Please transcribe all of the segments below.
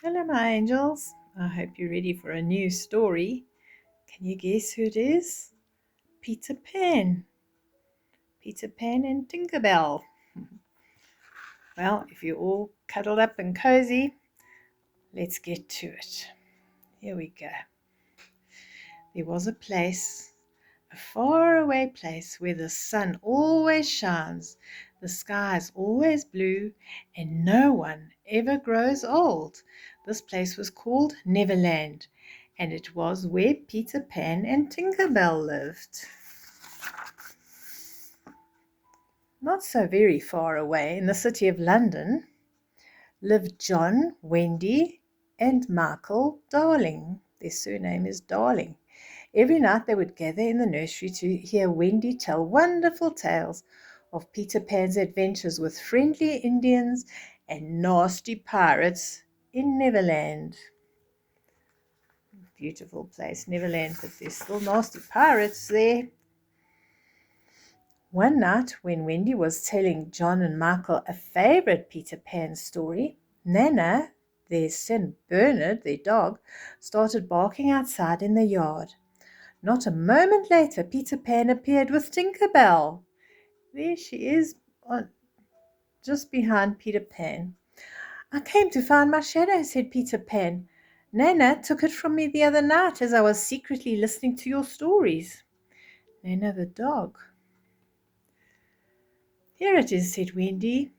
Hello, my angels. I hope you're ready for a new story. Can you guess who it is? Peter Pan. Peter Pan and Tinkerbell. Well, if you're all cuddled up and cozy, let's get to it. Here we go. There was a faraway place where the sun always shines, the sky is always blue, and no one ever grows old. This place was called Neverland, and it was where Peter Pan and Tinkerbell lived. Not so very far away, in the city of London, lived John, Wendy, and Michael Darling. Their surname is Darling. Every night they would gather in the nursery to hear Wendy tell wonderful tales of Peter Pan's adventures with friendly Indians and nasty pirates in Neverland. Beautiful place, Neverland, but there's still nasty pirates there. One night, when Wendy was telling John and Michael a favorite Peter Pan story, Nana, their son Bernard, their dog, started barking outside in the yard. Not a moment later, Peter Pan appeared with Tinkerbell. There she is, just behind Peter Pan. I came to find my shadow, said Peter Pan. Nana took it from me the other night as I was secretly listening to your stories. Nana the dog. Here it is, said Wendy.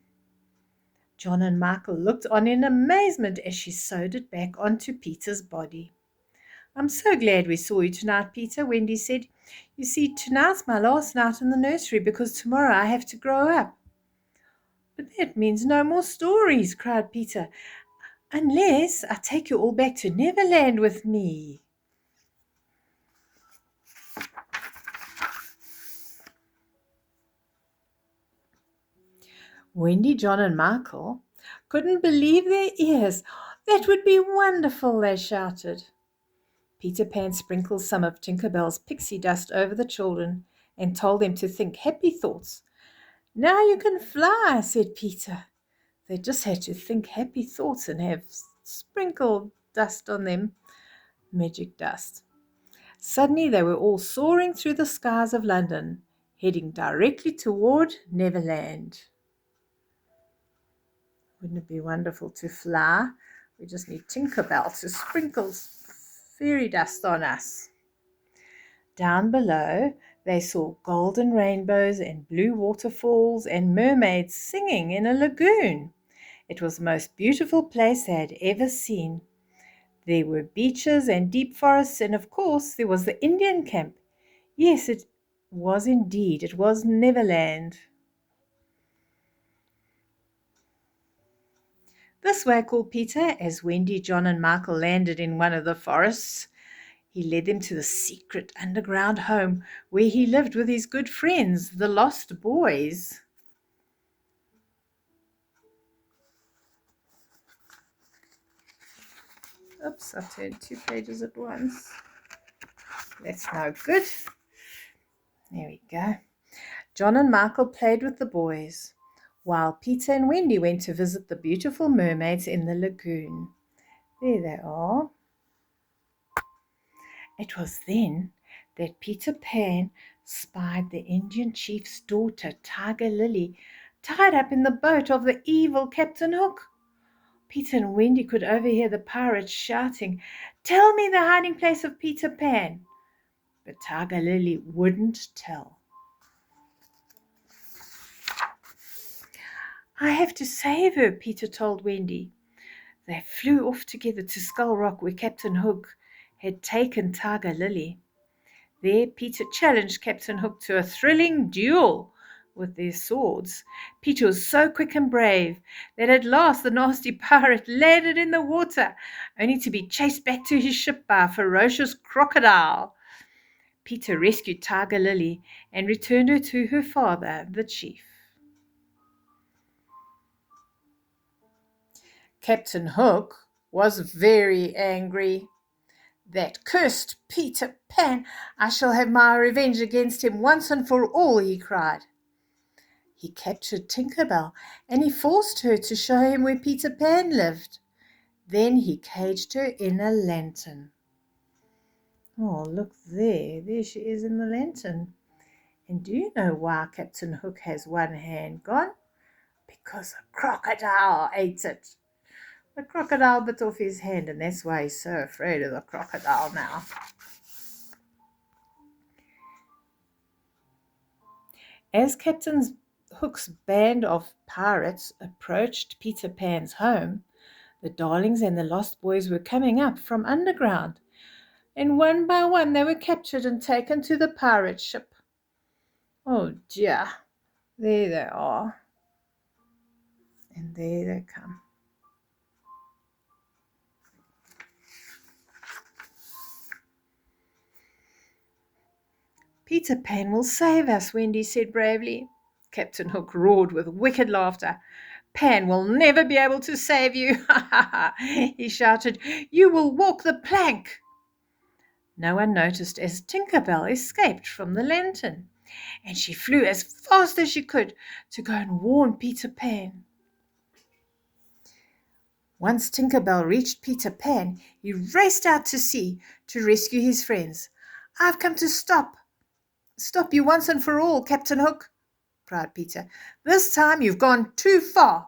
John and Michael looked on in amazement as she sewed it back onto Peter's body. I'm so glad we saw you tonight, Peter, Wendy said. You see, tonight's my last night in the nursery because tomorrow I have to grow up. But that means no more stories, cried Peter, unless I take you all back to Neverland with me. Wendy, John, and Michael couldn't believe their ears. That would be wonderful, they shouted. Peter Pan sprinkled some of Tinkerbell's pixie dust over the children and told them to think happy thoughts. Now you can fly, said Peter. They just had to think happy thoughts and have sprinkled dust on them, magic dust. Suddenly they were all soaring through the skies of London, heading directly toward Neverland. Wouldn't it be wonderful to fly? We just need Tinkerbell to sprinkle fairy dust on us. Down below, they saw golden rainbows and blue waterfalls and mermaids singing in a lagoon. It was the most beautiful place they had ever seen. There were beaches and deep forests, and of course there was the Indian camp. Yes, it was indeed. It was Neverland. This way, called Peter, as Wendy, John, and Michael landed in one of the forests. He led them to the secret underground home where he lived with his good friends, the Lost Boys. Oops, I turned 2 pages at once. That's no good. There we go. John and Michael played with the boys, while Peter and Wendy went to visit the beautiful mermaids in the lagoon. There they are. It was then that Peter Pan spied the Indian chief's daughter, Tiger Lily, tied up in the boat of the evil Captain Hook. Peter and Wendy could overhear the pirates shouting, "Tell me the hiding place of Peter Pan." But Tiger Lily wouldn't tell. I have to save her, Peter told Wendy. They flew off together to Skull Rock, where Captain Hook had taken Tiger Lily. There Peter challenged Captain Hook to a thrilling duel with their swords. Peter was so quick and brave that at last the nasty pirate landed in the water, only to be chased back to his ship by a ferocious crocodile. Peter rescued Tiger Lily and returned her to her father, the chief. Captain Hook was very angry. That cursed Peter Pan! I shall have my revenge against him once and for all, he cried. He captured Tinkerbell and he forced her to show him where Peter Pan lived. Then he caged her in a lantern. Oh, look there. There she is in the lantern. And do you know why Captain Hook has one hand gone? Because a crocodile ate it. The crocodile bit off his hand, and that's why he's so afraid of the crocodile now. As Captain Hook's band of pirates approached Peter Pan's home, the Darlings and the Lost Boys were coming up from underground, and one by one they were captured and taken to the pirate ship. Oh dear, there they are. And there they come. Peter Pan will save us, Wendy said bravely. Captain Hook roared with wicked laughter. Pan will never be able to save you, he shouted. You will walk the plank. No one noticed as Tinker Bell escaped from the lantern, and she flew as fast as she could to go and warn Peter Pan. Once Tinker Bell reached Peter Pan, he raced out to sea to rescue his friends. I've come to stop you once and for all, Captain Hook, cried Peter. This time you've gone too far.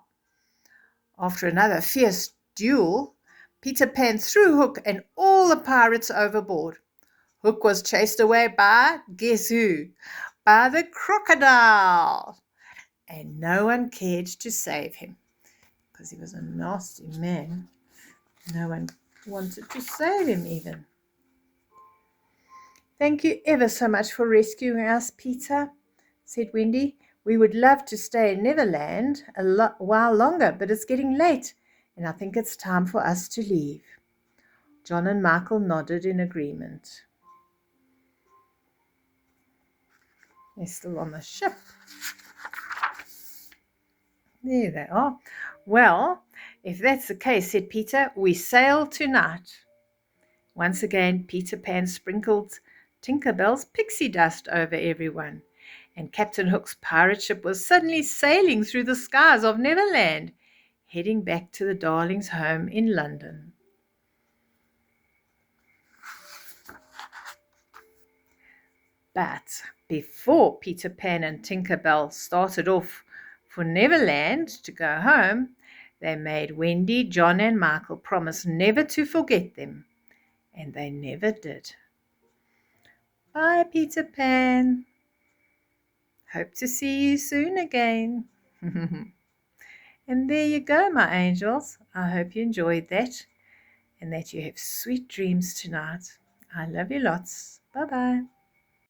After another fierce duel, Peter Pan threw Hook and all the pirates overboard. Hook was chased away by, guess who? By the crocodile. And no one cared to save him because he was a nasty man. No one wanted to save him even. Thank you ever so much for rescuing us, Peter, said Wendy. We would love to stay in Neverland a while longer, but it's getting late, and I think it's time for us to leave. John and Michael nodded in agreement. They're still on the ship. There they are. Well, if that's the case, said Peter, we sail tonight. Once again, Peter Pan sprinkled Tinker Bell's pixie dust over everyone, and Captain Hook's pirate ship was suddenly sailing through the skies of Neverland, heading back to the Darlings' home in London. But before Peter Pan and Tinker Bell started off for Neverland to go home, they made Wendy, John, and Michael promise never to forget them, and they never did. Bye, Peter Pan. Hope to see you soon again. And there you go, my angels. I hope you enjoyed that and that you have sweet dreams tonight. I love you lots. Bye-bye.